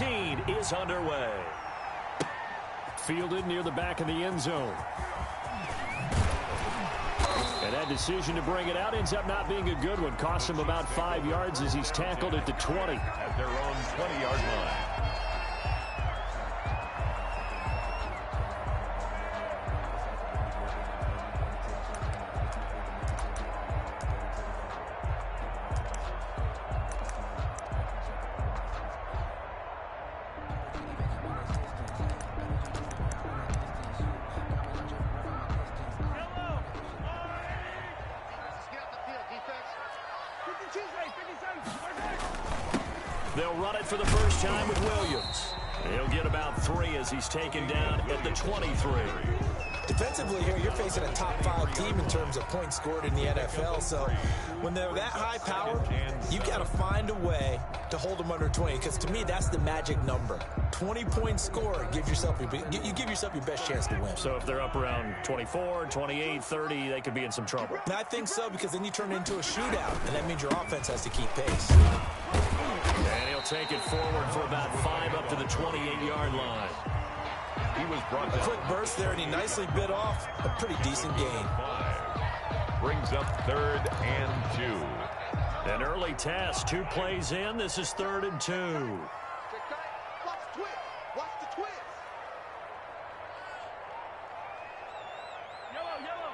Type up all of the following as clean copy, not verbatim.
17 is underway. Fielded near the back of the end zone. And that decision to bring it out ends up not being a good one. Costs him about 5 yards as he's tackled at the 20. At their own 20-yard line. They'll run it for the first time with Williams. He'll get about 3 as he's taken down at the 23. Defensively here, you're facing a top-5 team in terms of points scored in the NFL. So when they're that high-powered, you got to find a way to hold them under 20. Because to me, that's the magic number. 20-point score, you give yourself your best chance to win. So if they're up around 24, 28, 30, they could be in some trouble. And I think so, because then you turn it into a shootout, and that means your offense has to keep pace. And he'll take it forward for about 5 up to the 28-yard line. He was brought down. Quick burst there, and he nicely bit off a pretty decent gain. 5. Brings up 3rd and 2. An early task, 2 plays in. This is 3rd and 2. Watch the twist. Watch the twist. Yellow, yellow.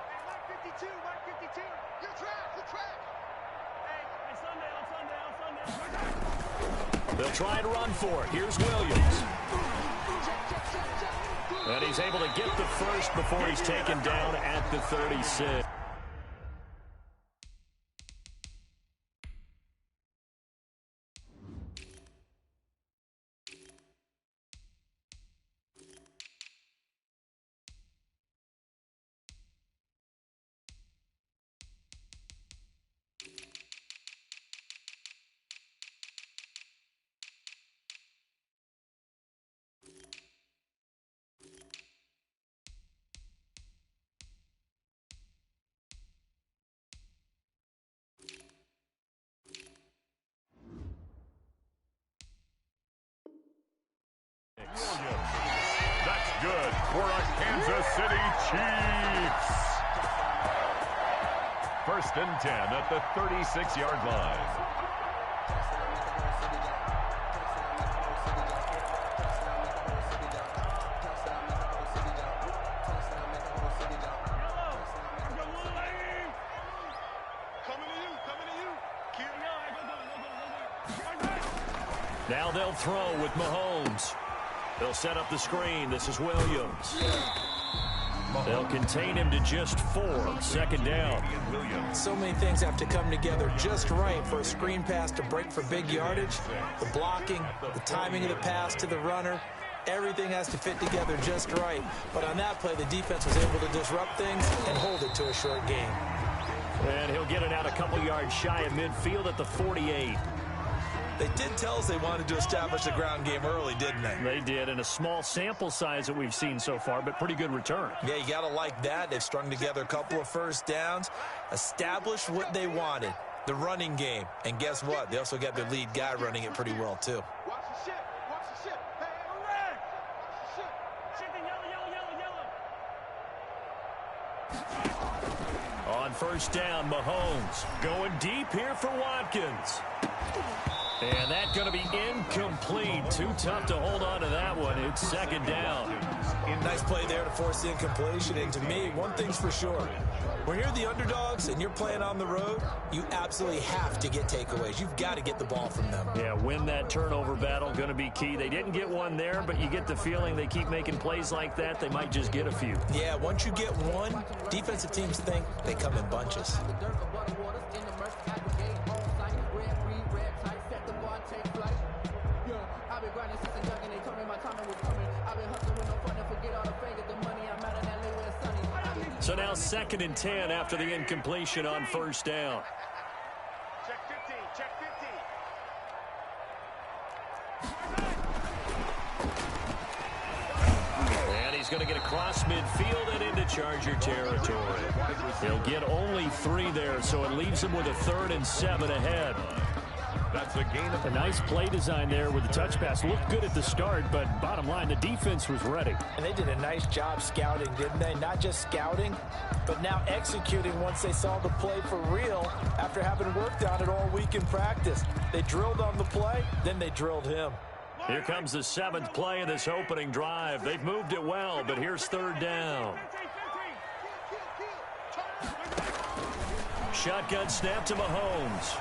Hey, Mike 52, Mike 52. Your track. Hey, Sunday. They'll try and run for it. Here's Williams. And he's able to get the first before he's taken down at the 36. That's good for a Kansas City Chiefs. 1st and 10 at the 36-yard line. Now they'll throw with Mahomes. They'll set up the screen. This is Williams. They'll contain him to just 4. 2nd down. So many things have to come together just right for a screen pass to break for big yardage. The blocking, the timing of the pass to the runner, everything has to fit together just right. But on that play, the defense was able to disrupt things and hold it to a short game. And he'll get it out a couple yards shy of midfield at the 48. They did tell us they wanted to establish the ground game early, didn't they? They did, in a small sample size that we've seen so far, but pretty good return. Yeah, you got to like that. They've strung together a couple of first downs, established what they wanted, the running game. And guess what? They also got their lead guy running it pretty well, too. Watch the ship. Watch the ship. Hey, red. Watch the ship. Chicken, yellow. On 1st down, Mahomes going deep here for Watkins. And that's going to be incomplete. Too tough to hold on to that one. It's 2nd down. Nice play there to force the incompletion. And to me, one thing's for sure. When you're the underdogs and you're playing on the road, you absolutely have to get takeaways. You've got to get the ball from them. Yeah, win that turnover battle, going to be key. They didn't get one there, but you get the feeling they keep making plays like that, they might just get a few. Yeah, once you get one, defensive teams think they come in bunches. So now 2nd and 10 after the incompletion on 1st down. Check 15. Check 15. And he's going to get across midfield and into Charger territory. He'll get only 3 there, so it leaves him with a 3rd and 7 ahead. That's a gain of a nice play design there with the touch pass. Looked good at the start, but bottom line, the defense was ready. And they did a nice job scouting, didn't they? Not just scouting, but now executing once they saw the play for real after having worked on it all week in practice. They drilled on the play, then they drilled him. Here comes the 7th play of this opening drive. They've moved it well, but here's 3rd down. Shotgun snap to Mahomes.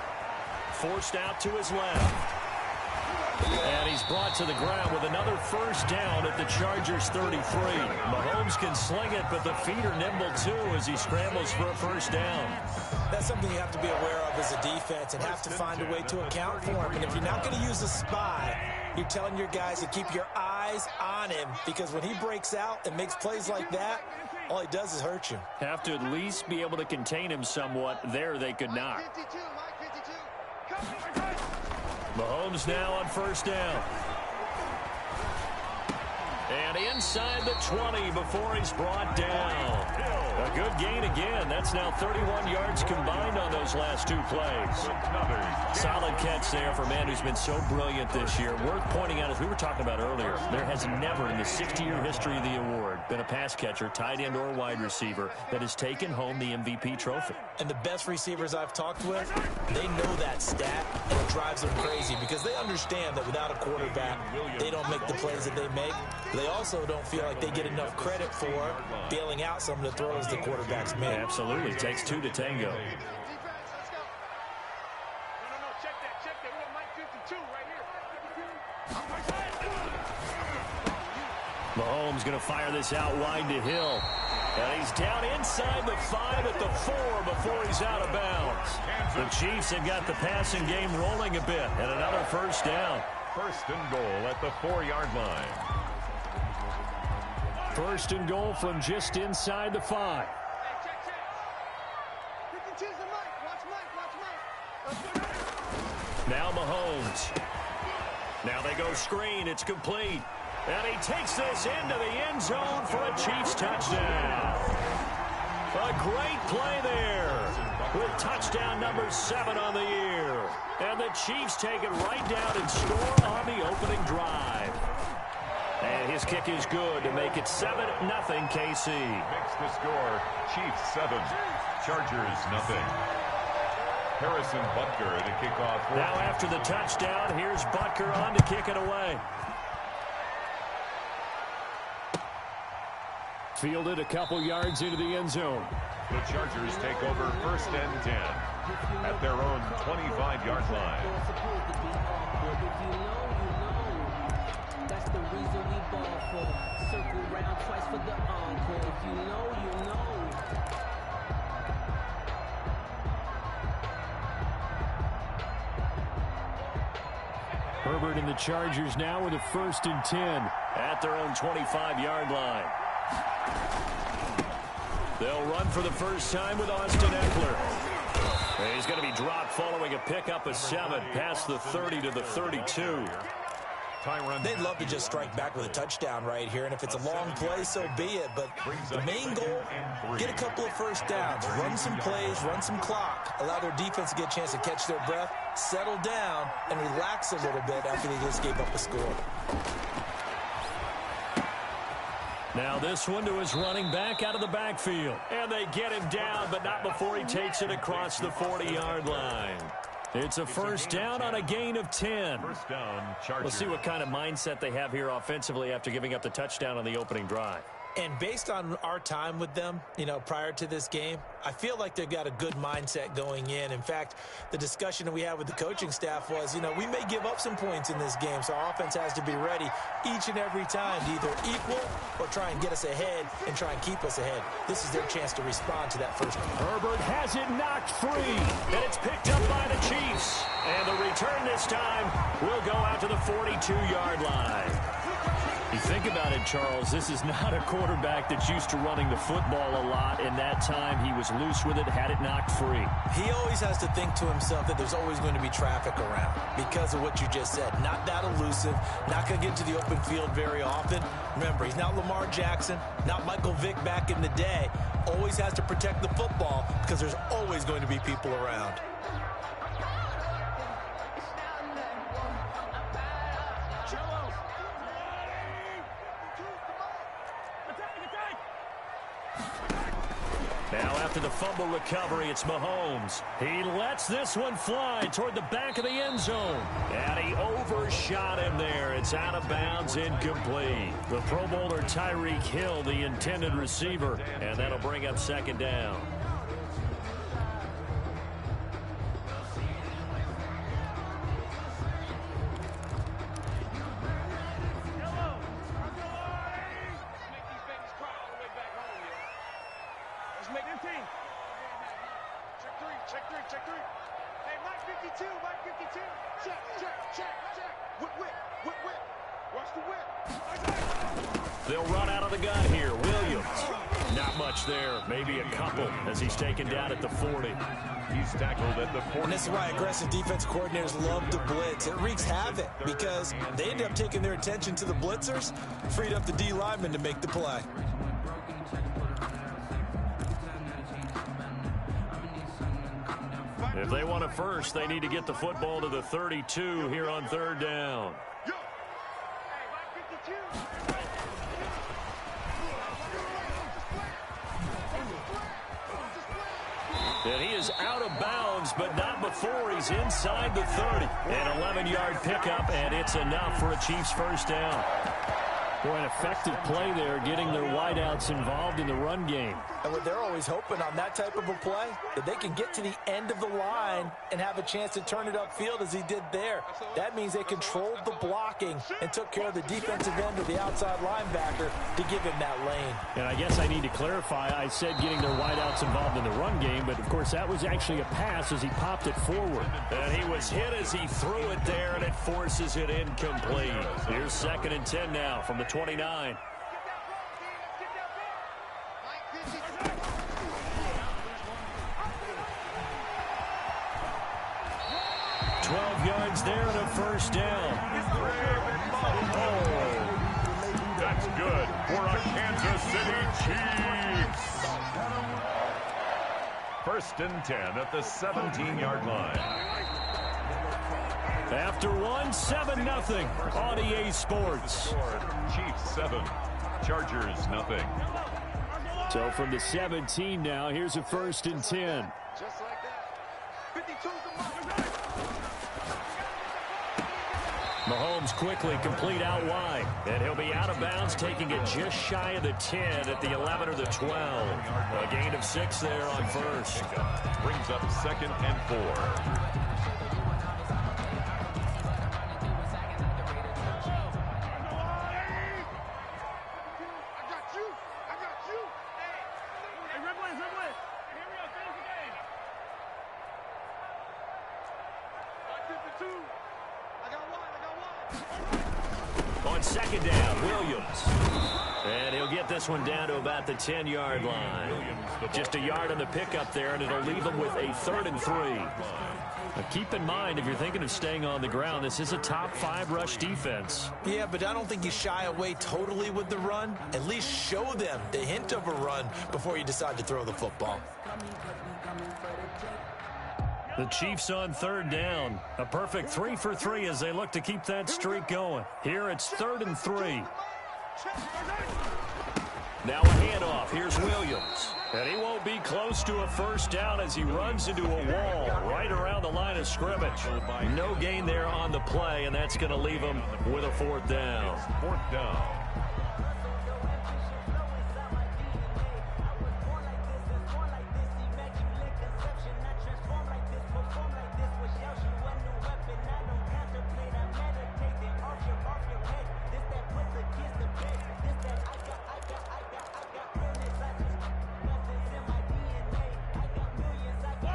Forced out to his left. And he's brought to the ground with another 1st down at the Chargers' 33. Mahomes can sling it, but the feet are nimble too as he scrambles for a 1st down. That's something you have to be aware of as a defense and have to find a way to account for him. And if you're not going to use a spy, you're telling your guys to keep your eyes on him, because when he breaks out and makes plays like that, all he does is hurt you. Have to at least be able to contain him somewhat. There they could not. Mahomes now on 1st down. And inside the 20 before he's brought down. A good gain again. That's now 31 yards combined on those last 2 plays. Solid catch there for a man who's been so brilliant this year. Worth pointing out, as we were talking about earlier, there has never in the 60-year history of the award been a pass catcher, tight end, or wide receiver that has taken home the MVP trophy. And the best receivers I've talked with, they know that stat, and it drives them crazy because they understand that without a quarterback, they don't make the plays that they make. They also don't feel like they get enough credit for bailing out some of the throws the quarterbacks make. Absolutely. Takes 2 to tango. Mahomes going to fire this out wide to Hill. And he's down inside the 5 at the 4 before he's out of bounds. The Chiefs have got the passing game rolling a bit. And another 1st down. 1st and goal at the 4-yard line. 1st and goal from just inside the 5. Now Mahomes. Now they go screen. It's complete. And he takes this into the end zone for a Chiefs touchdown. A great play there with touchdown number 7 on the year. And the Chiefs take it right down and score on the opening drive. And his kick is good to make it 7-0 KC. Makes the score. Chiefs 7, Chargers 0. Harrison Butker to kick off. Now after the touchdown, here's Butker on to kick it away. Fielded a couple yards into the end zone. The Chargers take over 1st and 10 at their own 25-yard line. That's the reason we ball for. Circle round twice for the encore. If you know, you know. Herbert and the Chargers now with a 1st and 10 at their own 25-yard line. They'll run for the first time with Austin Eckler. And he's going to be dropped following a pickup of 7 past the 30 to the 32. They'd love to just strike back with a touchdown right here, and if it's a long play, so be it. But the main goal, get a couple of 1st downs, run some plays, run some clock, allow their defense to get a chance to catch their breath, settle down, and relax a little bit after they just gave up a score. Now this one to his running back out of the backfield. And they get him down, but not before he takes it across the 40-yard line. It's a 1st down on a gain of 10. 1st down, Chargers. We'll see what kind of mindset they have here offensively after giving up the touchdown on the opening drive. And based on our time with them, prior to this game, I feel like they've got a good mindset going in. In fact, the discussion that we had with the coaching staff was, we may give up some points in this game, so our offense has to be ready each and every time to either equal or try and get us ahead and try and keep us ahead. This is their chance to respond to that first one. Herbert has it knocked free, and it's picked up by the Chiefs. And the return this time will go out to the 42-yard line. You think about it, Charles, this is not a quarterback that's used to running the football a lot, and that time he was loose with it, had it knocked free. He always has to think to himself that there's always going to be traffic around because of what you just said. Not that elusive, not going to get to the open field very often. Remember, he's not Lamar Jackson, not Michael Vick back in the day. Always has to protect the football because there's always going to be people around. Now after the fumble recovery, it's Mahomes. He lets this one fly toward the back of the end zone. And he overshot him there. It's out of bounds, incomplete. The Pro Bowler Tyreek Hill, the intended receiver, and that'll bring up second down. Check three. Hey, Mike 52. Check. Whip. Watch the whip. They'll run out of the gun here. Williams. Not much there. Maybe a couple as he's taken down at the 40. He's tackled at the 40. And this is why aggressive defense coordinators love to blitz. It wreaks havoc because they end up taking their attention to the blitzers, freed up the D lineman to make the play. If they want it first, they need to get the football to the 32 here on third down. And he is out of bounds, but not before he's inside the 30. An 11-yard pickup, and it's enough for a Chiefs first down. Boy, an effective play there, getting their wideouts involved in the run game. And what they're always hoping on that type of a play, that they can get to the end of the line and have a chance to turn it upfield as he did there. That means they controlled the blocking and took care of the defensive end of the outside linebacker to give him that lane. And I guess I need to clarify, I said getting their wideouts involved in the run game, but of course that was actually a pass as he popped it forward. And he was hit as he threw it there, and it forces it incomplete. Here's 2nd and 10 now from the 29. 12 yards there and a first down. Oh, that's good for a Kansas City Chiefs. 1st and 10 at the 17-yard line. After one, 7-0 on EA Sports. Chiefs 7, Chargers nothing. So from the 17 now, here's a 1st and 10. Just like that. 52's the mark. Mahomes quickly complete out wide, and he'll be out of bounds, taking it just shy of the 10 at the 11 or the 12. A gain of 6 there on first. Brings up 2nd and 4. On 2nd down, Williams. And he'll get this one down to about the 10-yard line. Just a yard on the pickup there, and it'll leave them with a 3rd and 3. Now keep in mind, if you're thinking of staying on the ground, this is a top 5 rush defense. Yeah, but I don't think you shy away totally with the run. At least show them the hint of a run before you decide to throw the football. The Chiefs on 3rd down. A perfect 3 for 3 as they look to keep that streak going. Here it's 3rd and 3. Now a handoff. Here's Williams. And he won't be close to a first down as he runs into a wall right around the line of scrimmage. No gain there on the play, and that's going to leave him with a 4th down. 4th down.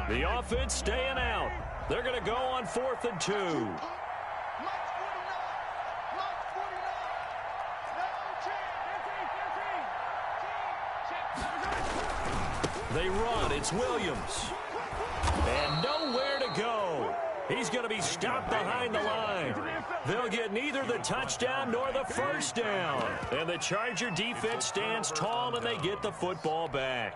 The offense staying out. They're going to go on 4th and 2. They run. It's Williams. And nowhere to go. He's going to be stopped behind the line. They'll get neither the touchdown nor the first down. And the Charger defense stands tall, and they get the football back.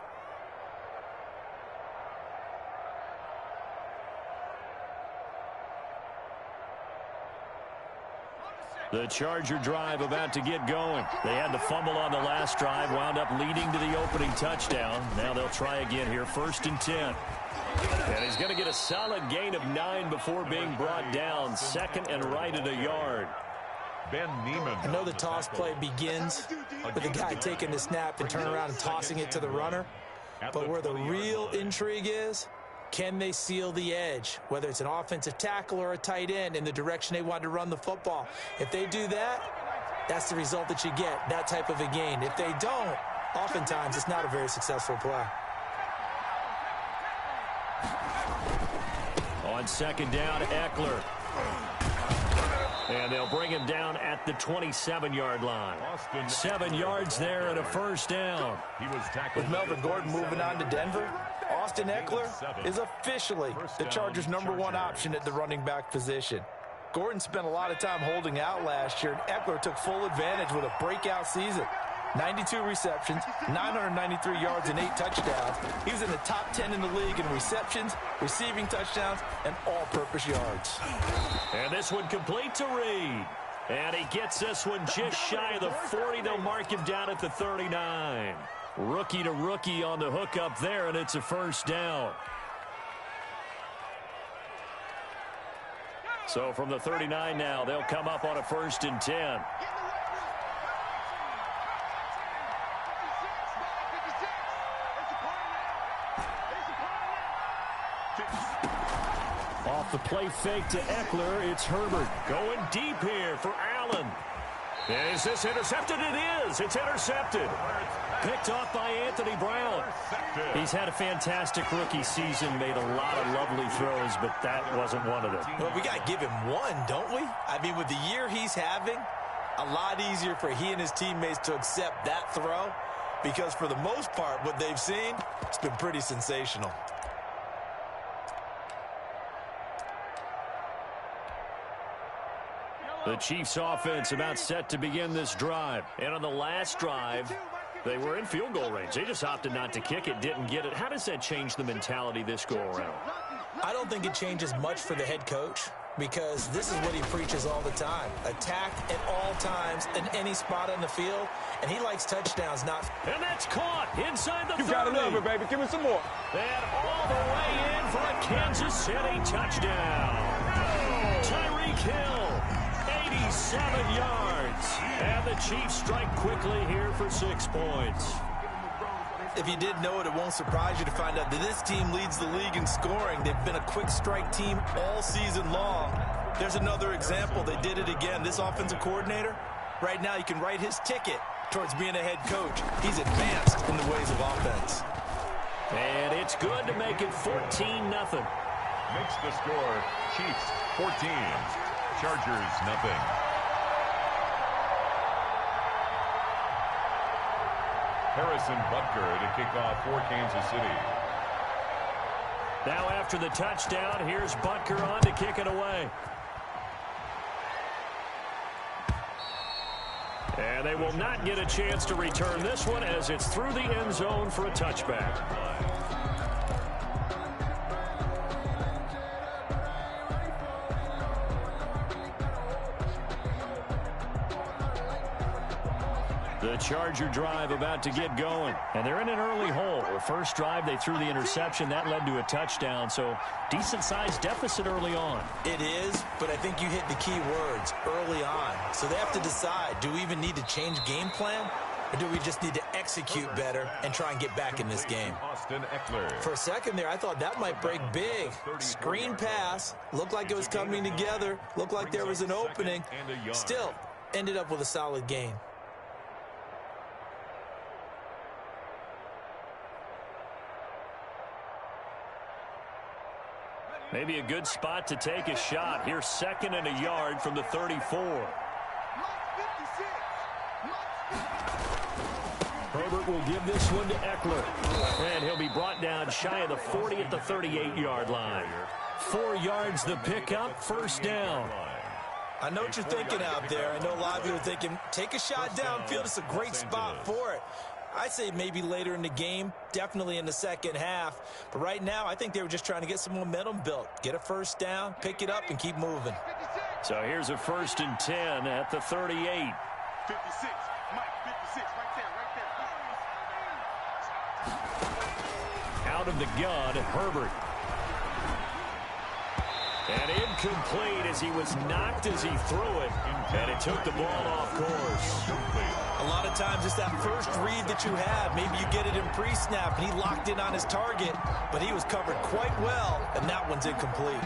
The Charger drive about to get going. They had the fumble on the last drive, wound up leading to the opening touchdown. Now they'll try again here, 1st and 10. And he's going to get a solid gain of 9 before being brought down. 2nd and right at a yard. Ben Neiman. I know the toss play begins with the guy taking the snap and turning around and tossing it to the runner. But where the real intrigue is, can they seal the edge, whether it's an offensive tackle or a tight end, in the direction they want to run the football? If they do that, that's the result that you get, that type of a gain. If they don't, oftentimes it's not a very successful play. On 2nd down, Eckler. And they'll bring him down at the 27-yard line. 7 yards there and a 1st down. With Melvin Gordon moving on to Denver, Austin Eckler is officially the Chargers' #1 option at the running back position. Gordon spent a lot of time holding out last year, and Eckler took full advantage with a breakout season. 92 receptions, 993 yards, and 8 touchdowns. He was in the top 10 in the league in receptions, receiving touchdowns, and all-purpose yards. And this one complete to Reed. And he gets this one just shy of the 40. They'll mark him down at the 39. Rookie to rookie on the hook up there, and it's a 1st down. So from the 39 now, they'll come up on a 1st and 10. Off the play fake to Eckler, it's Herbert. Going deep here for Allen. Is this intercepted? It is. It's intercepted. Picked off by Anthony Brown. He's had a fantastic rookie season, made a lot of lovely throws, but that wasn't one of them. Well, we got to give him one, don't we? I mean, with the year he's having, a lot easier for he and his teammates to accept that throw, because for the most part, what they've seen, it's been pretty sensational. The Chiefs offense about set to begin this drive. And on the last drive, they were in field goal range. They just opted not to kick it, didn't get it. How does that change the mentality this go around? I don't think it changes much for the head coach, because this is what he preaches all the time. Attack at all times in any spot on the field, and he likes touchdowns, not... And that's caught inside the 30. You gotta love it, baby. Give me some more. And all the way in for a Kansas City touchdown. Tyreek Hill. 87 yards. And the Chiefs strike quickly here for 6 points. If you didn't know it, it won't surprise you to find out that this team leads the league in scoring. They've been a quick strike team all season long. There's another example. They did it again. This offensive coordinator, right now you can write his ticket towards being a head coach. He's advanced in the ways of offense. And it's good to make it 14-0. Makes the score Chiefs 14. Chargers, nothing. Harrison Butker to kick off for Kansas City. Now after the touchdown, here's Butker on to kick it away. And they will not get a chance to return this one as it's through the end zone for a touchback. The Charger drive about to get going. And they're in an early hole. The first drive, they threw the interception. That led to a touchdown. So decent-sized deficit early on. It is, but I think you hit the key words, early on. So they have to decide, do we even need to change game plan? Or do we just need to execute better and try and get back in this game? Austin Eckler. For a second there, I thought that might break big. Screen pass. Looked like it was coming together. Looked like there was an opening. Still, ended up with a solid gain. Maybe a good spot to take a shot. Here's 2nd and a yard from the 34. Herbert will give this one to Eckler. And he'll be brought down shy of the 40 at the 38-yard line. 4 yards the pickup, 1st down. I know what you're thinking out there. I know a lot of you are thinking, take a shot downfield. It's a great spot for it. I'd say maybe later in the game, definitely in the second half. But right now, I think they were just trying to get some momentum built. Get a 1st down, pick it up, and keep moving. So here's a 1st and 10 at the 38. 56. Mike, 56. Right there. Out of the gun, Herbert. And incomplete as he was knocked as he threw it. And it took the ball off course. A lot of times it's that first read that you have. Maybe you get it in pre-snap, and he locked in on his target, but he was covered quite well, and that one's incomplete.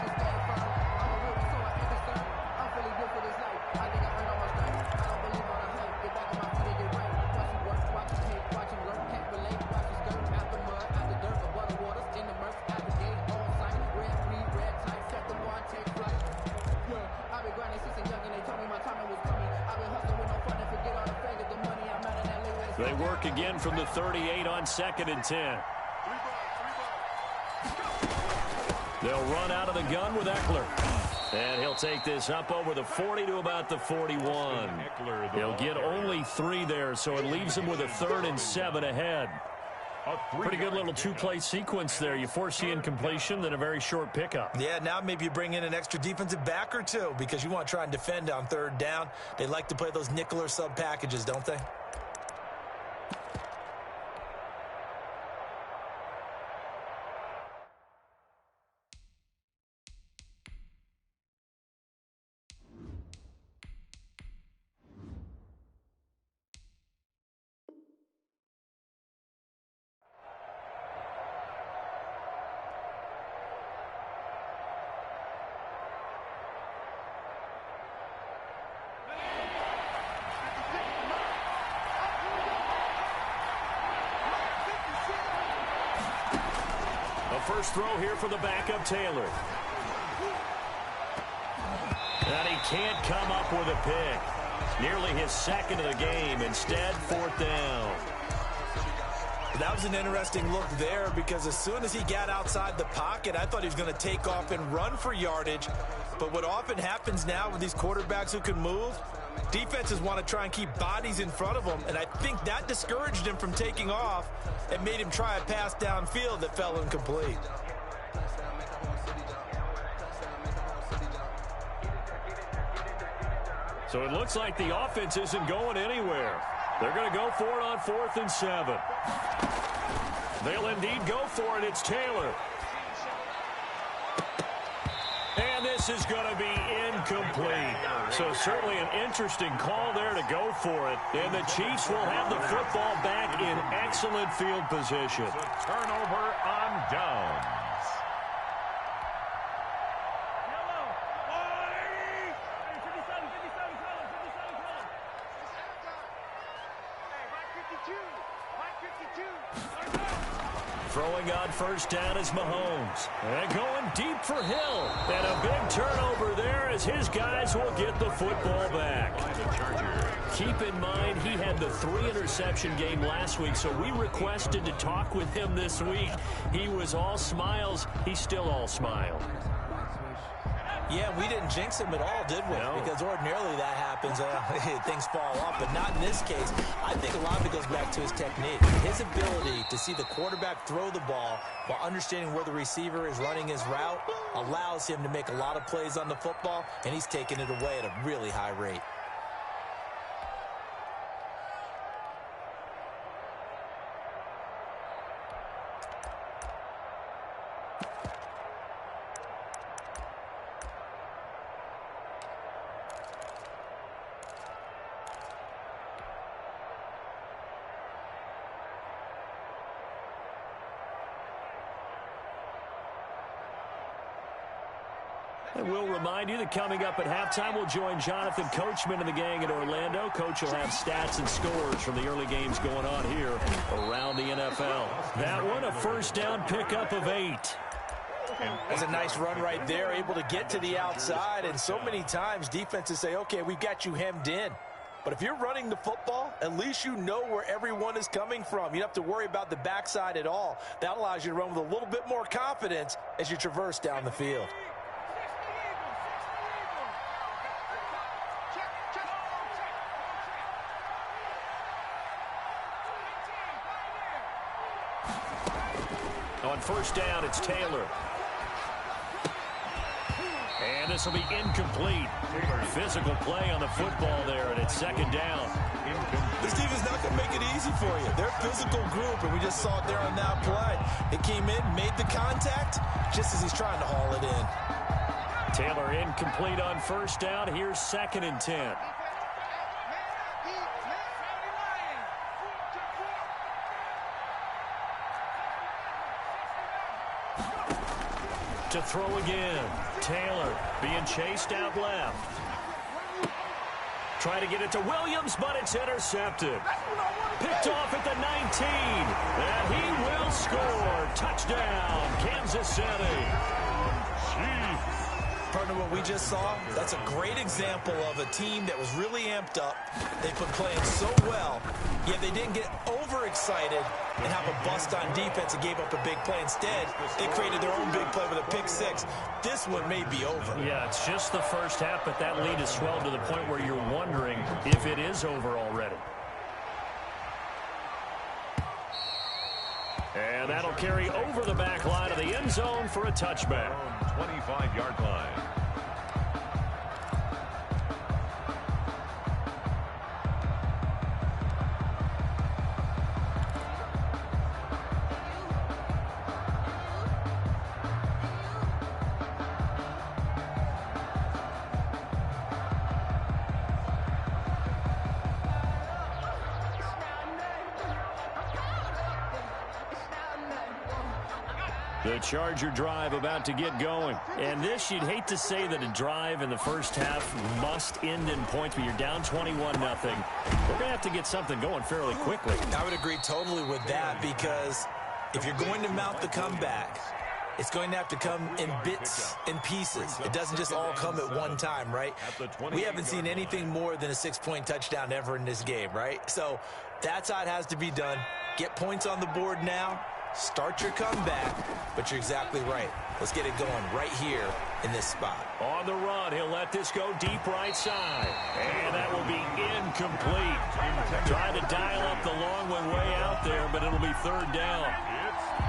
They work again from the 38 on 2nd and 10. They'll run out of the gun with Eckler. And he'll take this up over the 40 to about the 41. He'll get only 3 there, so it leaves him with a 3rd and 7 ahead. Pretty good little 2-play sequence there. You force the incompletion, then a very short pickup. Yeah, now maybe you bring in an extra defensive back or two because you want to try and defend on 3rd down. They like to play those nickel or sub packages, don't they? First throw here for the backup, Taylor. And he can't come up with a pick. Nearly his 2nd of the game. Instead, 4th down. That was an interesting look there because as soon as he got outside the pocket, I thought he was going to take off and run for yardage. But what often happens now with these quarterbacks who can move, defenses want to try and keep bodies in front of them, and I think that discouraged him from taking off and made him try a pass downfield that fell incomplete. So it looks like the offense isn't going anywhere. They're going to go for it on 4th and 7. They'll indeed go for it. It's Taylor. And this is going to be incomplete. So certainly an interesting call there to go for it. And the Chiefs will have the football back in excellent field position. Turnover on downs. Throwing on 1st down is Mahomes. And going deep for Hill. And a big turnover there as his guys will get the football back. Keep in mind he had the 3-interception game last week, so we requested to talk with him this week. He was all smiles. He's still all smile. Yeah, we didn't jinx him at all, did we? No. Because ordinarily that happens. Things fall off, but not in this case. I think a lot of it goes back to his technique. His ability to see the quarterback throw the ball while understanding where the receiver is running his route allows him to make a lot of plays on the football, and he's taking it away at a really high rate. And we'll remind you that coming up at halftime, we'll join Jonathan Coachman and the gang in Orlando. Coach will have stats and scores from the early games going on here around the NFL. That one, a 1st down pickup of 8. That's a nice run right there, able to get to the outside. And so many times defenses say, okay, we've got you hemmed in. But if you're running the football, at least you know where everyone is coming from. You don't have to worry about the backside at all. That allows you to run with a little bit more confidence as you traverse down the field. On 1st down, it's Taylor. And this will be incomplete. Physical play on the football there, and it's second down. This team is not going to make it easy for you. They're a physical group, and we just saw it there on that play. It came in, made the contact, just as he's trying to haul it in. Taylor incomplete on first down. Here's 2nd and 10. To throw again. Taylor being chased out left. Trying to get it to Williams, but it's intercepted. Picked off at the 19. And he will score. Touchdown, Kansas City. Partner, what we just saw, that's a great example of a team that was really amped up. They've been playing so well, yet they didn't get overexcited and have a bust on defense and gave up a big play. Instead, they created their own big play with a pick six. This one may be over. Yeah, it's just the first half, but that lead has swelled to the point where you're wondering if it is over already. And that'll carry over the back line of the end zone for a touchback. 25-yard line. The Charger drive about to get going. And this, you'd hate to say that a drive in the first half must end in points, but you're down 21-0. We're going to have to get something going fairly quickly. I would agree totally with that, because if you're going to mount the comeback, it's going to have to come in bits and pieces. It doesn't just all come at one time, right? We haven't seen anything more than a 6-point touchdown ever in this game, right? So that's how it has to be done. Get points on the board now. Start your comeback, but you're exactly right. Let's get it going right here in this spot. On the run, he'll let this go deep right side. And that will be incomplete. Trying to dial up the long one way out there, but it'll be 3rd down.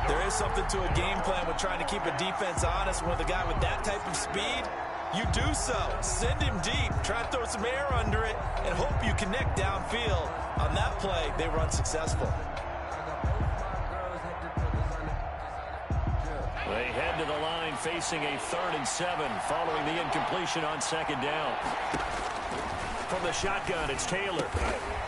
There is something to a game plan with trying to keep a defense honest. With a guy with that type of speed, you do so. Send him deep. Try to throw some air under it and hope you connect downfield. On that play, they were unsuccessful. They head to the line facing a 3rd and 7 following the incompletion on 2nd down. From the shotgun, it's Taylor.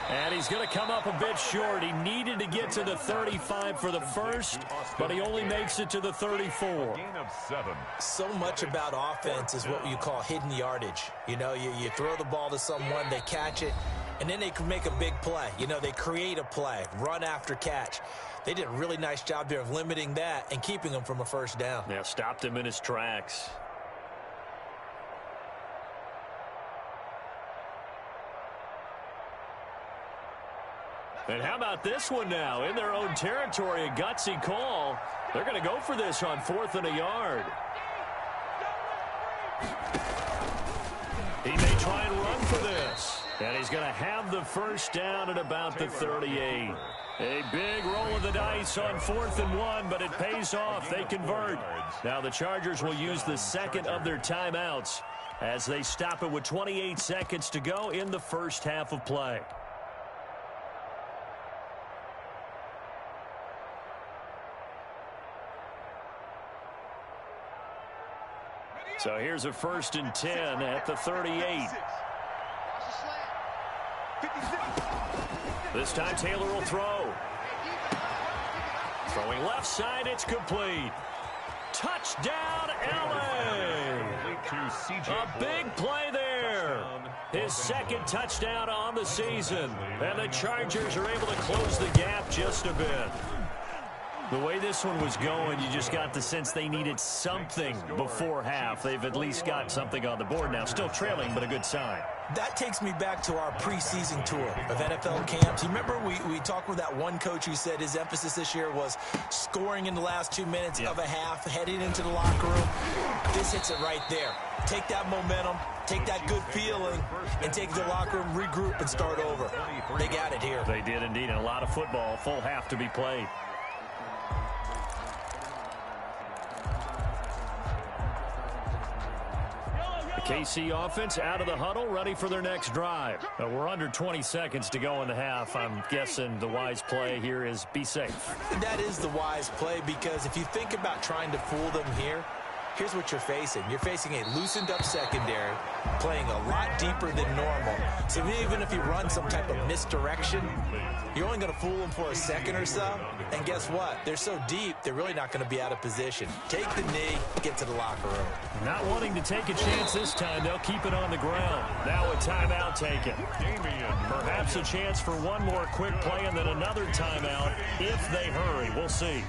And he's going to come up a bit short. He needed to get to the 35 for the first, but he only makes it to the 34. Gain of 7. So much about offense is what you call hidden yardage. You know, you throw the ball to someone, they catch it, and then they can make a big play. You know, they create a play, run after catch. They did a really nice job there of limiting that and keeping him from a first down. Yeah, stopped him in his tracks. And how about this one now? In their own territory, a gutsy call. They're going to go for this on 4th and a yard. He may try and run for this. And he's going to have the first down at about the 38. A big roll of the dice on 4th and 1, but it pays off. They convert. Now the Chargers will use the second of their timeouts as they stop it with 28 seconds to go in the first half of play. So here's a 1st and 10 at the 38. This time Taylor will throw. Throwing left side, it's complete. Touchdown, L.A. A big play there. His 2nd touchdown on the season. And the Chargers are able to close the gap just a bit. The way this one was going, you just got the sense they needed something before half. They've at least got something on the board now. Still trailing, but a good sign. That takes me back to our preseason tour of NFL camps. You remember we talked with that one coach who said his emphasis this year was scoring in the last 2 minutes of a half, heading into the locker room. This hits it right there. Take that momentum, take that good feeling, and take the locker room, regroup, and start over. They got it here. They did indeed, and a lot of football, full half to be played. KC offense out of the huddle, ready for their next drive. We're under 20 seconds to go in the half. I'm guessing the wise play here is be safe. That is the wise play, because if you think about trying to fool them here, here's what you're facing. You're facing a loosened up secondary, playing a lot deeper than normal. So even if you run some type of misdirection, you're only going to fool them for a second or so. And guess what? They're so deep, they're really not going to be out of position. Take the knee, get to the locker room. Not wanting to take a chance this time, they'll keep it on the ground. Now a timeout taken. Perhaps a chance for one more quick play and then another timeout if they hurry. We'll see.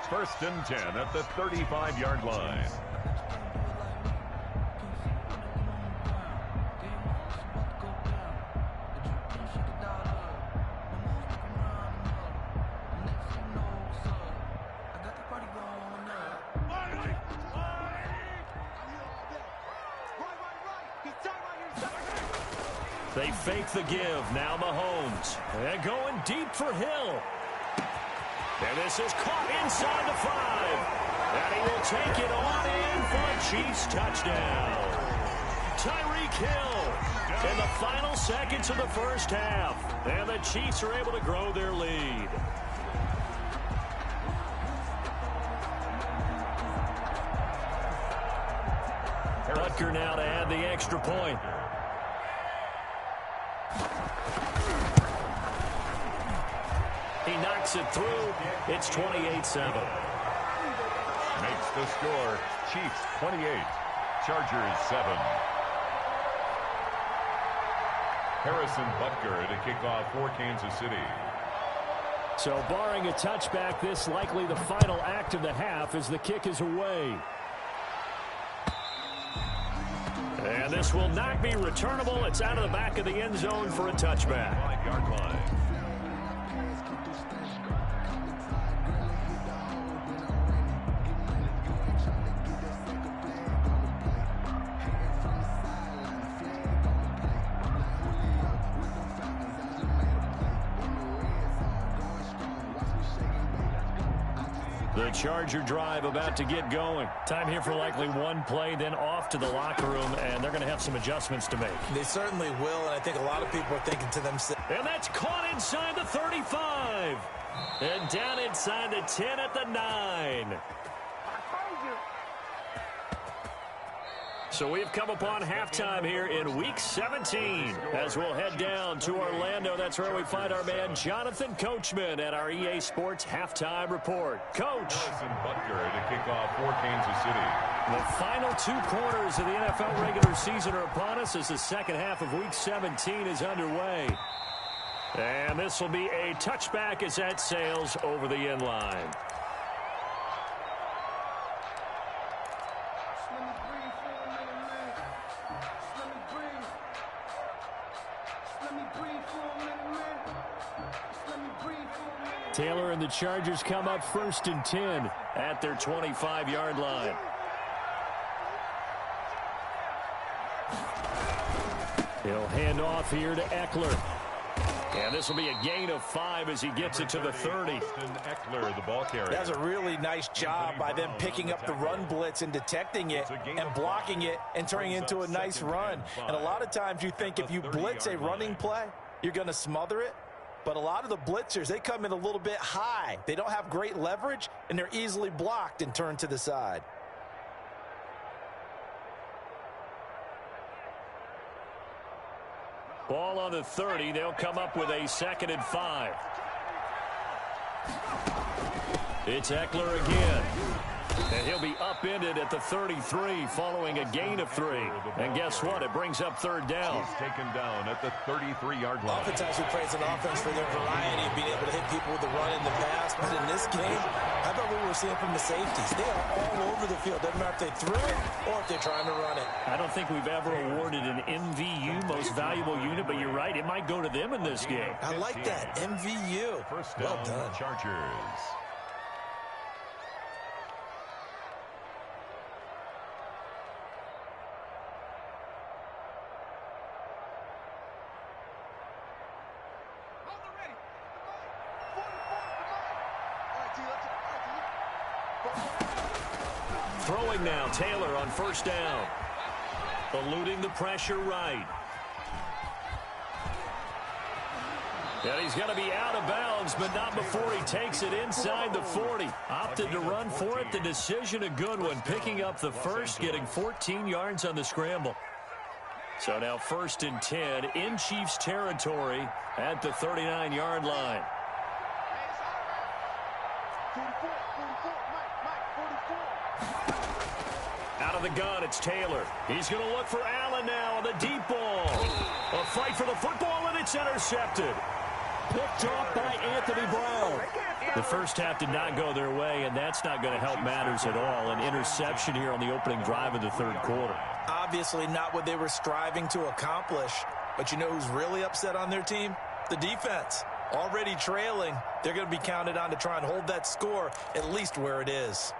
1st and 10 at the 35-yard line. They fake the give. Now Mahomes. And going deep for Hill. And this is caught inside the 5. And he will take it on in for a Chiefs touchdown. Tyreek Hill in the final seconds of the first half. And the Chiefs are able to grow their lead. Butker now to add the extra point. He knocks it through. It's 28-7. Makes the score. Chiefs 28, Chargers 7. Harrison Butker to kick off for Kansas City. So barring a touchback, this likely the final act of the half as the kick is away. And this will not be returnable. It's out of the back of the end zone for a touchback. 5-yard line. The Charger drive about to get going. Time here for likely one play, then off to the locker room, and they're going to have some adjustments to make. They certainly will, and I think a lot of people are thinking to themselves. And that's caught inside the 35. And down inside the 10 at the 9. So we've come upon halftime here in Week 17. As we'll head down to Orlando, that's where we find our man Jonathan Coachman at our EA Sports Halftime Report. Coach. Harrison Butker to kick off for Kansas City. The final 2 quarters of the NFL regular season are upon us as the second half of Week 17 is underway. And this will be a touchback as that sails over the end line. Taylor and the Chargers come up 1st and 10 at their 25-yard line. He'll hand off here to Eckler. And this will be a gain of 5 as he gets it to the 30. Eckler, the ball carrier. That's a really nice job by them picking up the run blitz and detecting it and blocking it and turning it into a nice run. And a lot of times you think if you blitz a running play, you're going to smother it. But a lot of the blitzers, they come in a little bit high. They don't have great leverage, and they're easily blocked and turned to the side. Ball on the 30. They'll come up with a 2nd and 5. It's Eckler again. And he'll be upended at the 33 following a gain of 3. And guess what? It brings up 3rd down. He's taken down at the 33-yard line. Oftentimes we praise an offense for their variety of being able to hit people with the run in the pass. But in this game, how about what we're seeing from the safeties? They are all over the field. Doesn't matter if they threw it or if they're trying to run it. I don't think we've ever awarded an MVU, most valuable unit, but you're right. It might go to them in this game. I like that. MVU. First Well down, done. Chargers. throwing now. Taylor on first down. Eluding the pressure right. And he's going to be out of bounds, but not before he takes it inside the 40. Opted to run for it. The decision a good one. Picking up the first, getting 14 yards on the scramble. So now 1st and 10 in Chiefs territory at the 39-yard line. Out of the gun, it's Taylor. He's going to look for Allen now on the deep ball. A fight for the football, and it's intercepted. Picked off by Anthony Brown. The first half did not go their way, and that's not going to help matters at all. An interception here on the opening drive of the third quarter. Obviously not what they were striving to accomplish. But you know who's really upset on their team? The defense. Already trailing. They're going to be counted on to try and hold that score at least where it is.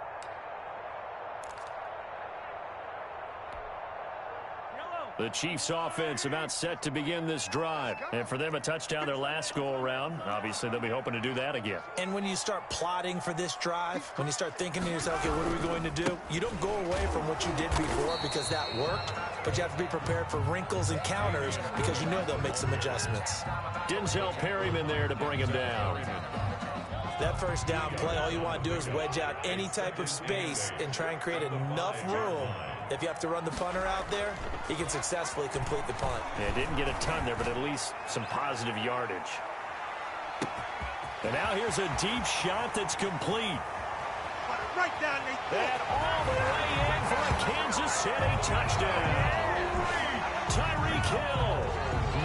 The Chiefs offense about set to begin this drive. And for them, a touchdown their last go-around. Obviously, they'll be hoping to do that again. And when you start plotting for this drive, when you start thinking to yourself, okay, what are we going to do? You don't go away from what you did before because that worked. But you have to be prepared for wrinkles and counters because you know they'll make some adjustments. Denzel Perryman there to bring him down. That first down play, all you want to do is wedge out any type of space and try and create enough room. If you have to run the punter out there, he can successfully complete the punt. Yeah, didn't get a ton there, but at least some positive yardage. And now here's a deep shot that's complete. Right down there. And all the way in for a Kansas City touchdown. Tyreek Hill,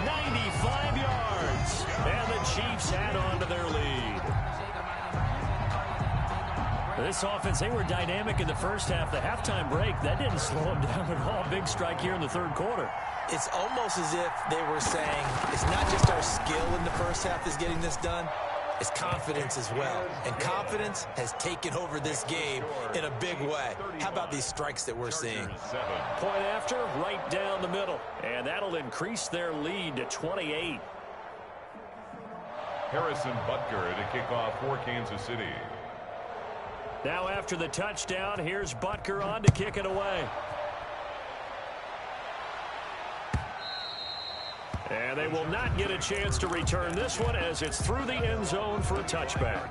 95 yards. And the Chiefs add on to their lead. This offense, they were dynamic in the first half. The halftime break, that didn't slow them down at all. Big strike here in the third quarter. It's almost as if they were saying, it's not just our skill in the first half that's getting this done, it's confidence as well. And confidence has taken over this game in a big way. How about these strikes that we're seeing? Point after, right down the middle. And that'll increase their lead to 28. Harrison Butker to kick off for Kansas City. Now after the touchdown, here's Butker on to kick it away. And they will not get a chance to return this one as it's through the end zone for a touchback.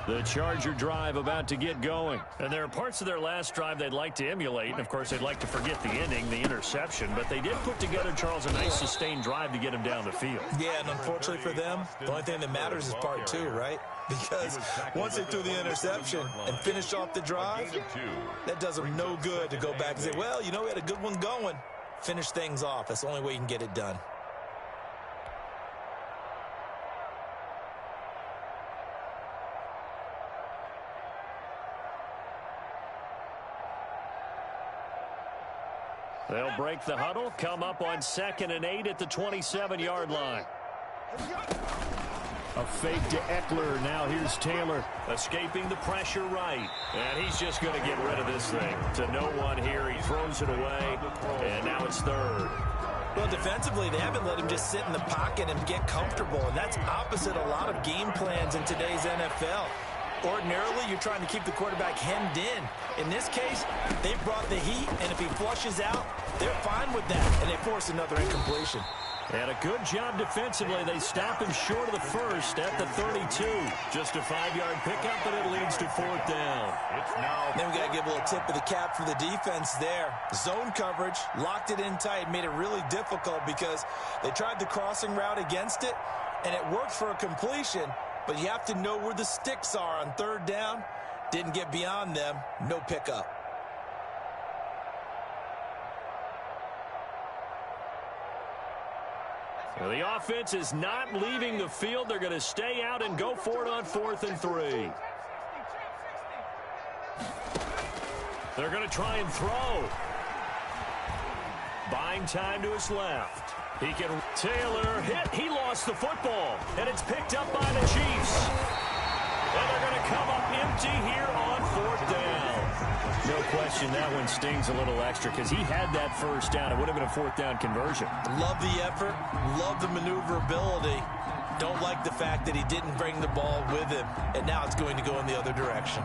The Charger drive about to get going. And there are parts of their last drive they'd like to emulate. And, of course, they'd like to forget the ending, the interception. But they did put together, Charles, a nice sustained drive to get him down the field. Yeah, and unfortunately for them, the only thing that matters is part two, right? Because once they threw the interception and finished off the drive, that does them no good to go back and say, well, you know, we had a good one going. Finish things off. That's the only way you can get it done. They'll break the huddle, come up on 2nd and 8 at the 27-yard line. A fake to Eckler. Now here's Taylor escaping the pressure right. And he's just going to get rid of this thing. To no one here. He throws it away. And now it's 3rd. Well, defensively, they haven't let him just sit in the pocket and get comfortable. And that's opposite a lot of game plans in today's NFL. Ordinarily, you're trying to keep the quarterback hemmed in. In this case, they brought the heat, and if he flushes out, they're fine with that, and they force another incompletion. And a good job defensively. They stop him short of the first at the 32. Just a 5-yard pickup, and it leads to 4th down. Then we got to give a little tip of the cap for the defense there. Zone coverage, locked it in tight, made it really difficult because they tried the crossing route against it, and it worked for a completion. But you have to know where the sticks are on 3rd down. Didn't get beyond them. No pickup. Well, the offense is not leaving the field. They're going to stay out and go for it on 4th and 3. They're going to try and throw. Buying time to his left. He can. Taylor hit. He lost the football. And it's picked up by the Chiefs. And they're going to come up empty here on 4th down. No question that one stings a little extra because he had that first down. It would have been a 4th down conversion. Love the effort. Love the maneuverability. Don't like the fact that he didn't bring the ball with him, and now it's going to go in the other direction.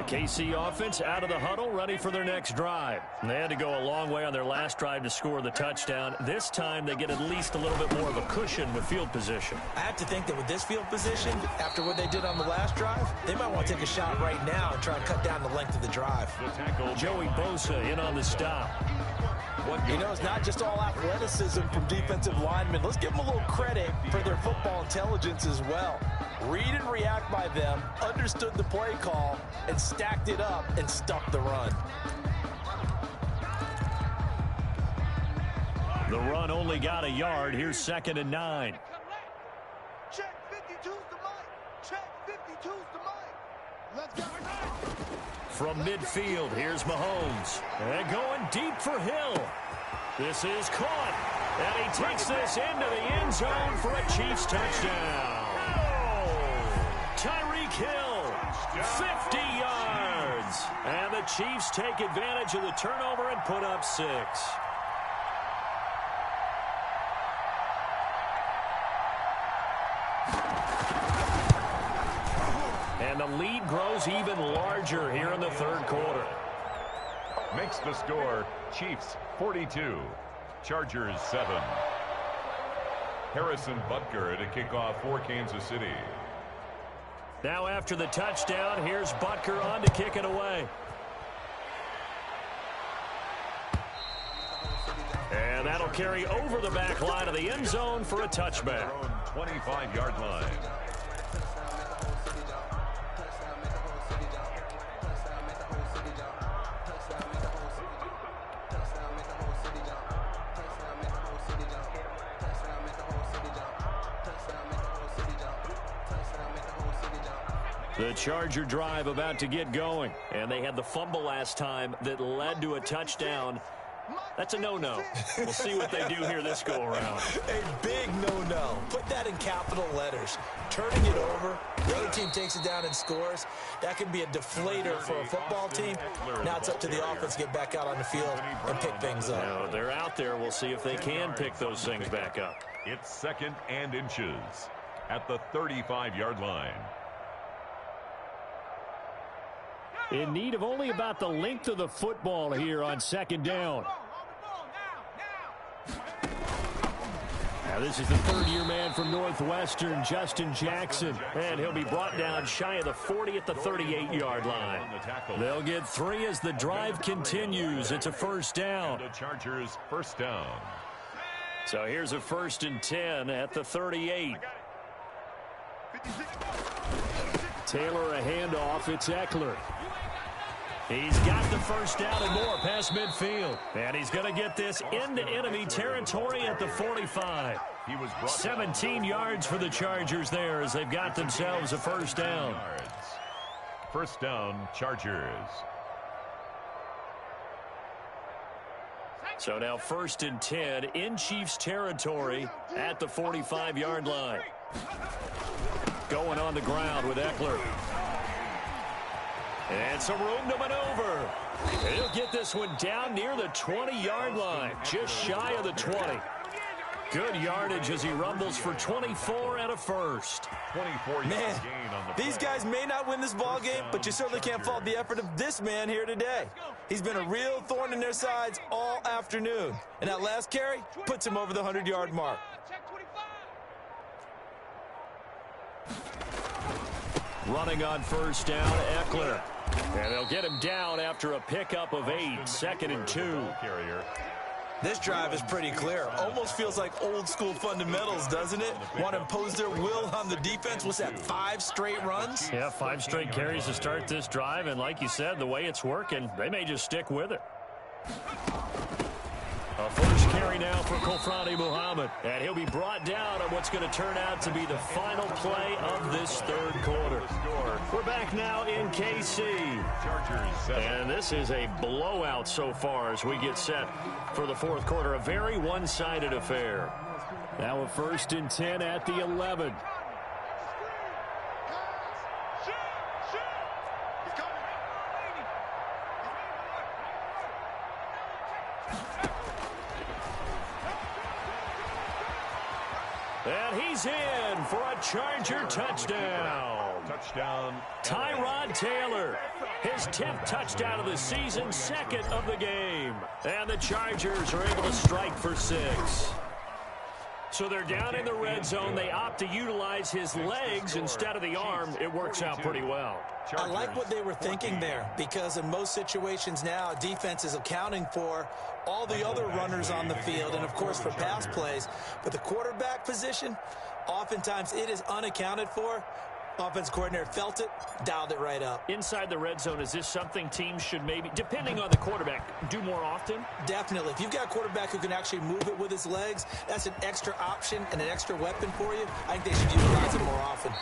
KC offense out of the huddle, ready for their next drive. And they had to go a long way on their last drive to score the touchdown. This time they get at least a little bit more of a cushion with field position. I have to think that with this field position, after what they did on the last drive, they might want to take a shot right now and try and cut down the length of the drive. Joey Bosa in on the stop. You know, it's not just all athleticism from defensive linemen. Let's give them a little credit for their football intelligence as well. Read and react by them, understood the play call, and stacked it up and stuffed the run. The run only got a yard. Here's 2nd and 9. Check 52's the mic. Check 52's the mic. Let's go. From midfield, here's Mahomes. And going deep for Hill. This is caught. And he takes this into the end zone for a Chiefs touchdown. Tyreek Hill, 50 yards. And the Chiefs take advantage of the turnover and put up 6. And the lead grows even larger here in the 3rd quarter. Makes the score Chiefs 42, Chargers 7. Harrison Butker at a kickoff for Kansas City. Now after the touchdown, here's Butker on to kick it away. And that'll carry over the back line of the end zone for a touchback. 25-yard line. The Charger drive about to get going. And they had the fumble last time that led to a touchdown. That's a no-no. We'll see what they do here this go-around. A big no-no. Put that in capital letters. Turning it over, the other team takes it down and scores. That can be a deflator for a football team. Now it's up to the offense to get back out on the field and pick things up. Now, they're out there. We'll see if they can pick those things back up. It's 2nd and inches at the 35-yard line. In need of only about the length of the football here on 2nd down. Now this is the 3rd-year man from Northwestern, Justin Jackson. And he'll be brought down shy of the 40 at the 38-yard line. They'll get 3 as the drive continues. It's a 1st down. The Chargers 1st down. So here's a 1st and 10 at the 38. Taylor a handoff. It's Eckler. He's got the 1st down and more past midfield. And he's going to get this into enemy territory at the 45. 17 yards for the Chargers there as they've got themselves a 1st down. 1st down, Chargers. So now 1st and 10 in Chiefs territory at the 45-yard line. Going on the ground with Eckler. And some room to maneuver. He'll get this one down near the 20-yard line, just shy of the 20. Good yardage as he rumbles for 24 and a 1st. 24 Man, gain on the these play. guys may not win this ball game, but you certainly can't fault the effort of this man here today. He's been a real thorn in their sides all afternoon. And that last carry puts him over the 100-yard mark. Running on 1st down, Eckler. And they'll get him down after a pickup of 8, 2nd and 2. This drive is pretty clear. Almost feels like old school fundamentals, doesn't it? Want to impose their will on the defense. What's that, 5 straight runs? Yeah, 5 straight carries to start this drive. And like you said, the way it's working, they may just stick with it. A first carry now for Kofrani Muhammad. And he'll be brought down on what's going to turn out to be the final play of this third quarter. We're back now in KC. And this is a blowout so far as we get set for the fourth quarter. A very one-sided affair. Now a 1st and 10 at the 11. And he's in for a Charger touchdown. Tyrod Taylor, his 10th touchdown of the season, 2nd of the game. And the Chargers are able to strike for 6. So they're down in the red zone. They opt to utilize his legs instead of the arm. It works out pretty well. I like what they were thinking there, because in most situations now, defense is accounting for all the other runners on the field and, of course, for pass plays. But the quarterback position, oftentimes it is unaccounted for. Offense coordinator felt it, dialed it right up. Inside the red zone, is this something teams should maybe, depending on the quarterback, do more often? Definitely. If you've got a quarterback who can actually move it with his legs, that's an extra option and an extra weapon for you. I think they should utilize it more often.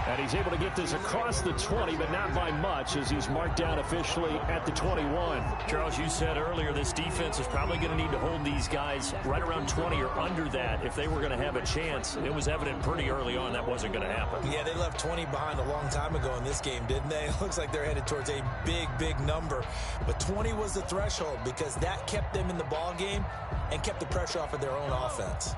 And he's able to get this across the 20, but not by much, as he's marked down officially at the 21. Charles, you said earlier this defense is probably going to need to hold these guys right around 20 or under that if they were going to have a chance. It was evident pretty early on that wasn't going to happen. Yeah, they left 20 behind a long time ago in this game, didn't they? It looks like they're headed towards a big, big number. But 20 was the threshold because that kept them in the ball game and kept the pressure off of their own offense.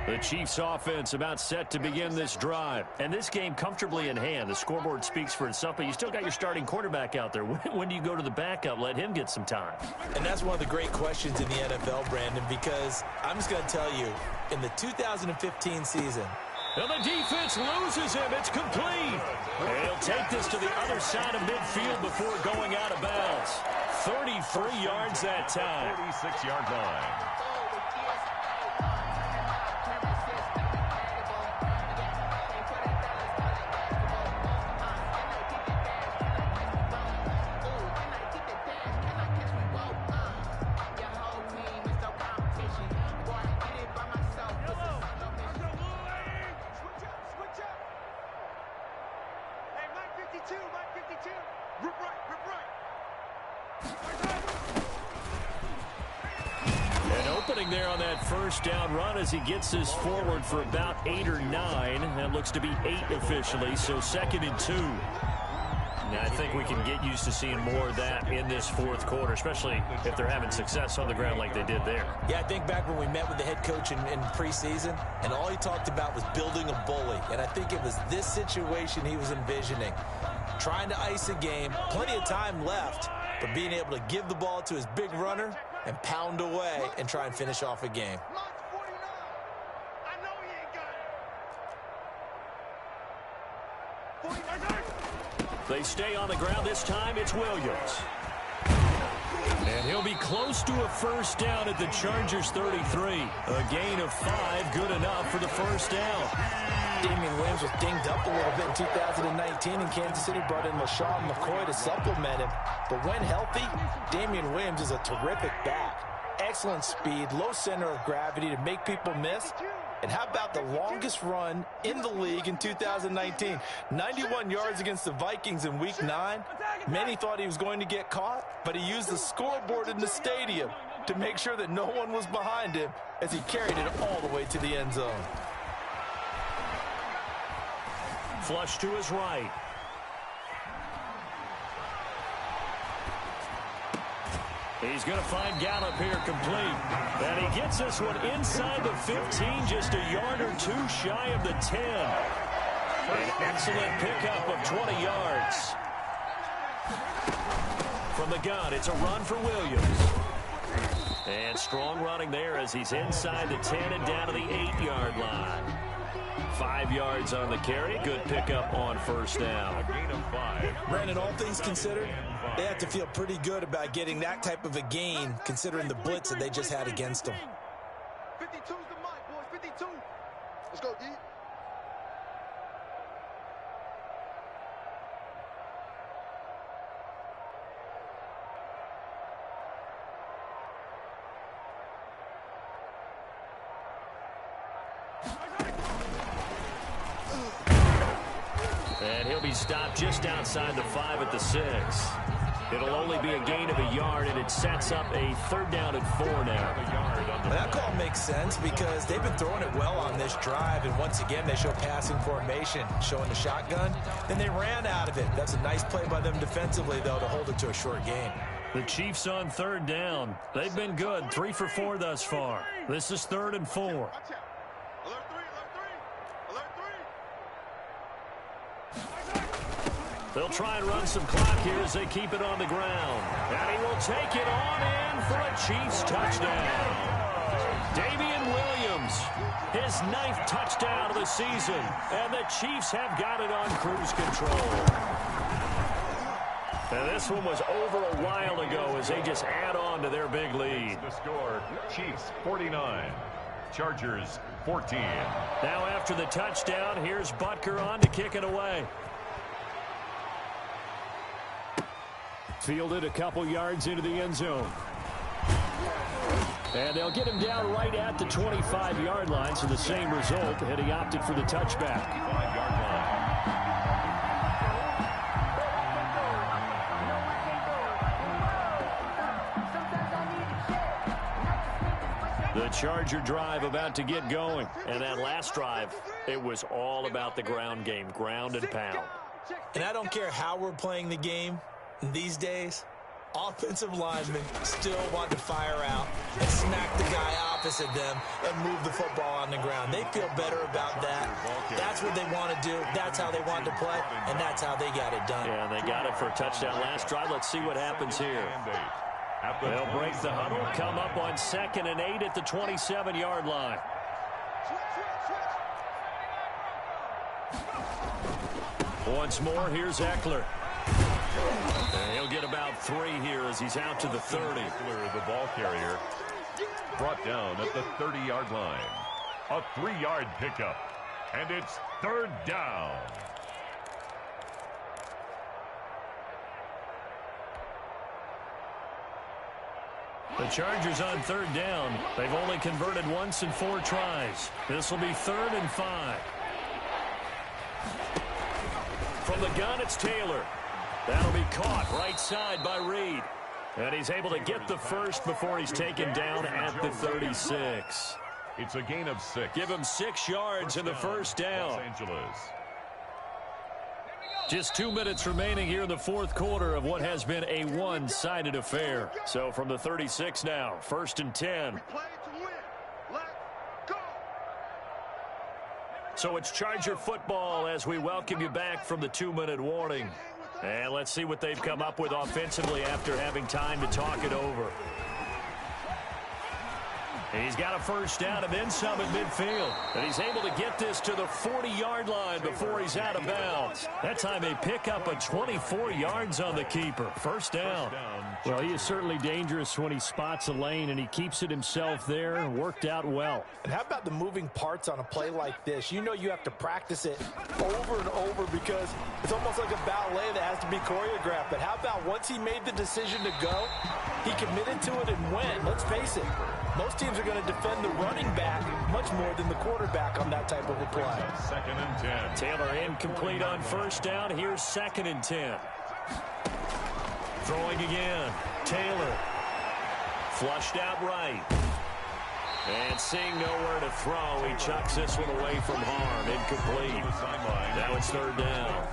The Chiefs offense about set to begin this drive. And this game comfortably in hand. The scoreboard speaks for itself, but you still got your starting quarterback out there. When do you go to the backup? Let him get some time. And that's one of the great questions in the NFL, Brandon, because I'm just going to tell you, in the 2015 season, now the defense loses him. It's complete. And he'll take this to the other side of midfield before going out of bounds. 33 yards that time. 46-yard line. There on that first down run as he gets this forward for about 8 or 9. That looks to be 8 officially, so 2nd and 2. Now, I think we can get used to seeing more of that in this fourth quarter, especially if they're having success on the ground like they did there. Yeah, I think back when we met with the head coach in preseason, and all he talked about was building a bully. And I think it was this situation he was envisioning. Trying to ice a game, plenty of time left, but being able to give the ball to his big runner and pound away and try and finish off a game. They stay on the ground. This time it's Williams. And he'll be close to a first down at the Chargers 33. A gain of 5, good enough for the first down. Damian Williams was dinged up a little bit in 2019, and Kansas City brought in LaShawn McCoy to supplement him. But when healthy, Damian Williams is a terrific back. Excellent speed, low center of gravity to make people miss. And how about the longest run in the league in 2019? 91 yards against the Vikings in Week 9. Many thought he was going to get caught, but he used the scoreboard in the stadium to make sure that no one was behind him as he carried it all the way to the end zone. Flush to his right. He's going to find Gallup here complete. And he gets this one inside the 15, just a yard or 2 shy of the 10. An excellent pickup of 20 yards. From the gun, it's a run for Williams. And strong running there as he's inside the 10 and down to the 8-yard line. 5 yards on the carry. Good pickup on first down. A gain of 5. Brandon, all things considered, they have to feel pretty good about getting that type of a gain, considering the blitz that they just had against them. 52's the mic, boys. 52. Let's go, D. And he'll be stopped just outside the 5 at the 6. It'll only be a gain of a yard, and it sets up a 3rd down and 4 now. That call makes sense because they've been throwing it well on this drive, and once again they show passing formation, showing the shotgun. Then they ran out of it. That's a nice play by them defensively, though, to hold it to a short gain. The Chiefs on 3rd down. They've been good, 3 for 4 thus far. This is 3rd and 4. They'll try and run some clock here as they keep it on the ground. And he will take it on in for a Chiefs touchdown. Damian Williams, his 9th touchdown of the season. And the Chiefs have got it on cruise control. And this one was over a while ago as they just add on to their big lead. The score, Chiefs 49, Chargers 14. Now after the touchdown, here's Butker on to kick it away. Fielded a couple yards into the end zone. And they'll get him down right at the 25-yard line, so the same result, and he opted for the touchback. 5-yard line. The Charger drive about to get going. And that last drive, it was all about the ground game, ground and pound. And I don't care how we're playing the game these days, offensive linemen still want to fire out and smack the guy opposite them and move the football on the ground. They feel better about that. That's what they want to do. That's how they want to play, and that's how they got it done. Yeah, and they got it for a touchdown last drive. Let's see what happens here. They'll break the huddle, come up on 2nd and 8 at the 27-yard line. Once more, here's Eckler. And he'll get about 3 here as he's out to the 30. The ball carrier brought down at the 30-yard line. A 3-yard pickup, and it's 3rd down. The Chargers on 3rd down. They've only converted once in 4 tries. This will be 3rd and 5. From the gun, it's Taylor. That'll be caught right side by Reed. And he's able to get the first before he's taken down at the 36. It's a gain of 6. Give him 6 yards in the first down. Los Angeles. Just 2 minutes remaining here in the 4th quarter of what has been a one-sided affair. So from the 36 now, 1st and 10. So it's Charger football as we welcome you back from the 2-minute warning. And let's see what they've come up with offensively after having time to talk it over. He's got a first down and then some at midfield. And he's able to get this to the 40-yard line before he's out of bounds. That time they pick up a 24 yards on the keeper. First down. Well, he is certainly dangerous when he spots a lane, and he keeps it himself there and worked out well. And how about the moving parts on a play like this? You know you have to practice it over and over because it's almost like a ballet that has to be choreographed. But how about once he made the decision to go, he committed to it and went. Let's face it, most teams are going to defend the running back much more than the quarterback on that type of a play. 2nd and 10. Taylor incomplete on first down. Here's 2nd and 10. Throwing again. Taylor. Flushed out right. And seeing nowhere to throw, he chucks this one away from harm. Incomplete. Now it's 3rd down.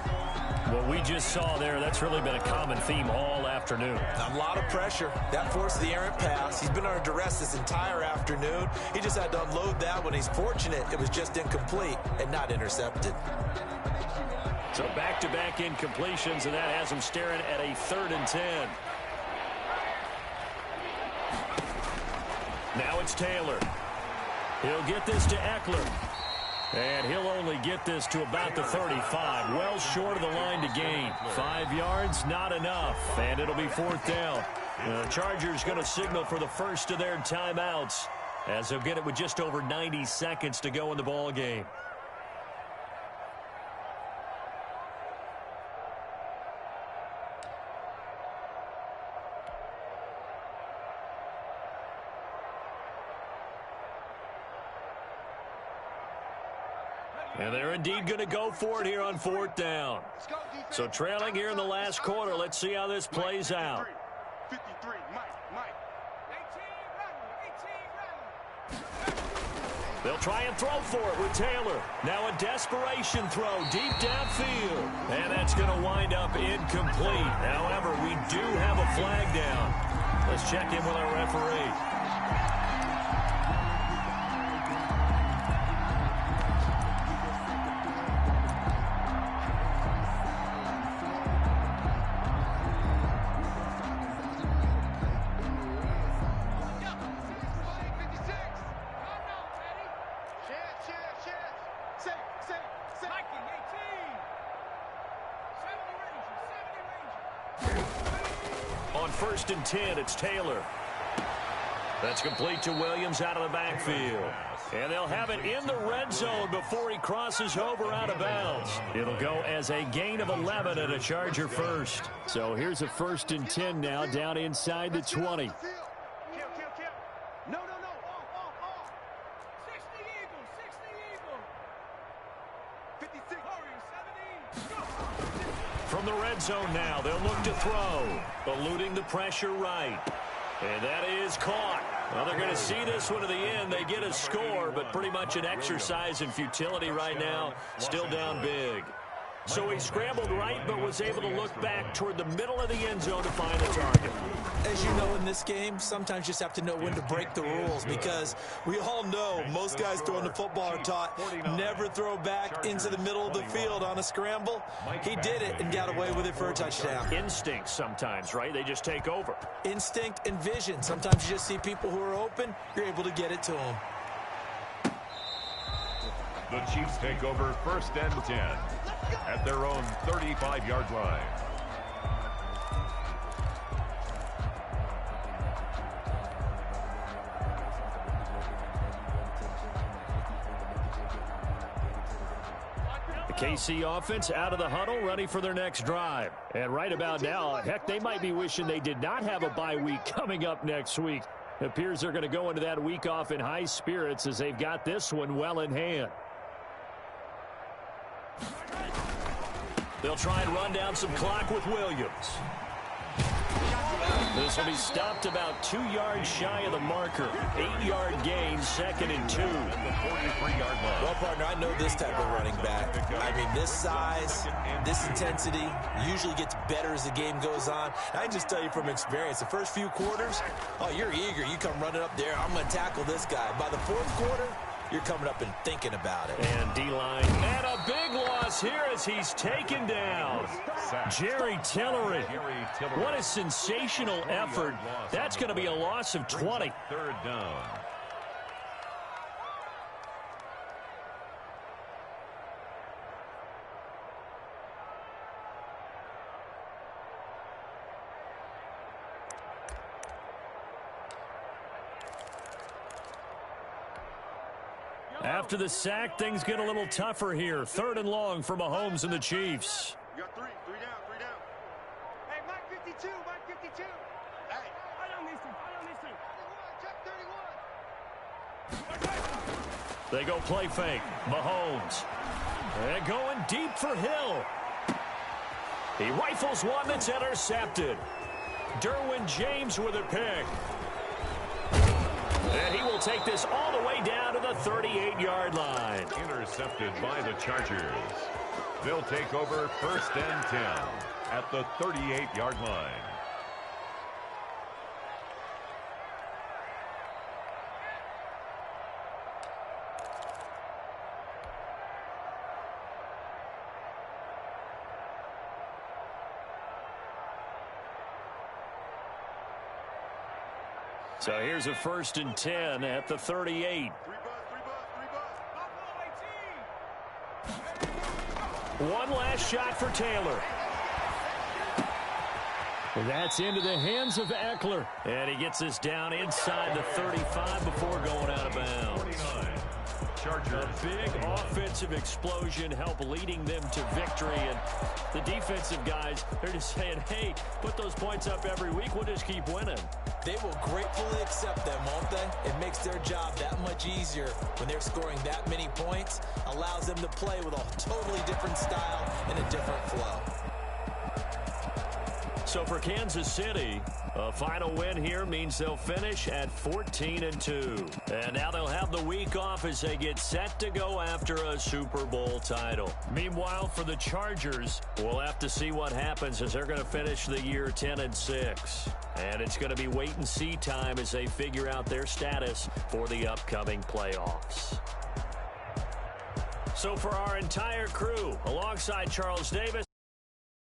What we just saw there, that's really been a common theme all afternoon. A lot of pressure. That forced the errant pass. He's been under duress this entire afternoon. He just had to unload that one. He's fortunate it was just incomplete and not intercepted. So back-to-back incompletions, and that has him staring at a 3rd and 10. Now it's Taylor. He'll get this to Eckler. And he'll only get this to about the 35. Well short of the line to gain. 5 yards, not enough. And it'll be 4th down. The Chargers going to signal for the first of their timeouts as they'll get it with just over 90 seconds to go in the ball game. And they're indeed going to go for it here on 4th down. So trailing here in the last quarter. Let's see how this plays out. 53, Mike. 18, They'll try and throw for it with Taylor. Now a desperation throw deep downfield. And that's going to wind up incomplete. However, we do have a flag down. Let's check in with our referee. On 1st and 10, it's Taylor. That's complete to Williams out of the backfield. And they'll have it in the red zone before he crosses over out of bounds. It'll go as a gain of 11 and a Charger first. So here's a 1st and 10 now down inside the 20. Kill. No. Off. 60 Eagle. 56. From the red zone now, they'll look to throw. Eluding the pressure right. And that is caught. Well, they're going to see this one to the end. They get a score, but pretty much an exercise in futility right now. Still down big. So he scrambled right, but was able to look back toward the middle of the end zone to find the target. As you know, in this game, sometimes you just have to know when to break the rules, because we all know most guys throwing the football are taught never throw back into the middle of the field on a scramble. He did it and got away with it for a touchdown. Instinct sometimes, right? They just take over. Instinct and vision. Sometimes you just see people who are open, you're able to get it to them. The Chiefs take over 1st and 10 at their own 35-yard line. The KC offense out of the huddle, ready for their next drive. And right about now, heck, they might be wishing they did not have a bye week coming up next week. It appears they're going to go into that week off in high spirits as they've got this one well in hand. They'll try and run down some clock with Williams. This will be stopped about 2 yards shy of the marker. 8-yard gain, 2nd and 2. Well, partner, I know this type of running back. I mean, this size, this intensity usually gets better as the game goes on. I just tell you from experience, the first few quarters, oh, you're eager. You come running up there, I'm going to tackle this guy. By the 4th quarter, you're coming up and thinking about it. And D-line. And a big loss here as he's taken down. Jerry Tillery. What a sensational effort. That's going to be a loss of 20. 3rd down. After the sack, things get a little tougher here. 3rd and long for Mahomes and the Chiefs. You got three down. Hey, Mike 52. Hey, I don't listen. Check 31. They go play fake. Mahomes. They're going deep for Hill. He rifles one that's intercepted. Derwin James with a pick. And he will take this all the way down to the 38-yard line. Intercepted by the Chargers. They'll take over 1st and 10 at the 38-yard line. So here's a 1st and 10 at the 38. One last shot for Taylor. That's into the hands of Eckler. And he gets this down inside the 35 before going out of bounds. Chargers. A big offensive explosion helped leading them to victory. And the defensive guys, they're just saying, hey, put those points up every week. We'll just keep winning. They will gratefully accept them, won't they? It makes their job that much easier when they're scoring that many points. Allows them to play with a totally different style and a different flow. So for Kansas City, a final win here means they'll finish at 14-2. And now they'll have the week off as they get set to go after a Super Bowl title. Meanwhile, for the Chargers, we'll have to see what happens as they're going to finish the year 10-6. And it's going to be wait-and-see time as they figure out their status for the upcoming playoffs. So for our entire crew, alongside Charles Davis,